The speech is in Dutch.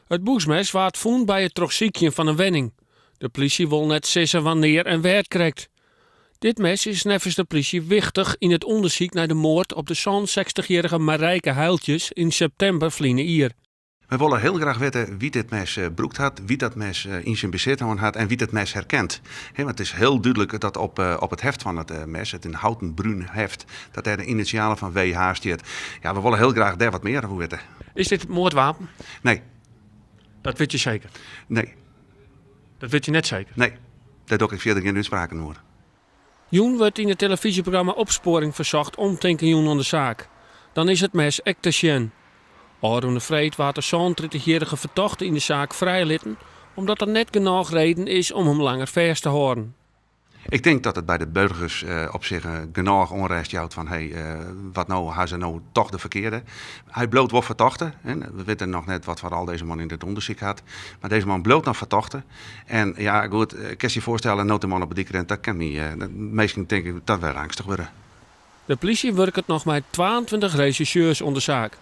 Het boegsmes waard voend bij het trokziekje van een wenning. De politie wil net zeggen wanneer en waar het krijgt. Dit mes is nevens de politie wichtig in het onderzoek naar de moord op de 60-jarige Marijke Heiltjes in september vliene hier. We willen heel graag weten wie dit mes broekt had, wie dat mes in zijn bezit had en wie dat mes herkent. Want het is heel duidelijk dat op het heft van het mes, het een houten bruin heft, dat er de initialen van WH staat. Ja, we willen heel graag daar wat meer over weten. Is dit het moordwapen? Nee, Dat weet je zeker. nee, Dat weet je net zeker. nee. Daar doe ik verder geen uitspraken over. Joen wordt in het televisieprogramma Opsporing verzocht om te denken aan de zaak. Dan is het mes echt te zien. Aaron de Vreed waard de 30-jarige verdachte in de zaak vrijlitten, omdat er net genoeg reden is om hem langer vast te houden. Ik denk dat het bij de burgers op zich genoeg onrust houdt van wat nou, hij ze nou toch de verkeerde. Hij bloot wat verdachte. We weten nog net wat voor al deze man in het onderzoek had. Maar deze man bloot nog verdachte. En ja, goed, ik kan je voorstellen, nood de man op de dikke dat kan niet. Meestal denk ik dat we angstig worden. De politie werkt nog met 22 rechercheurs onder zaak.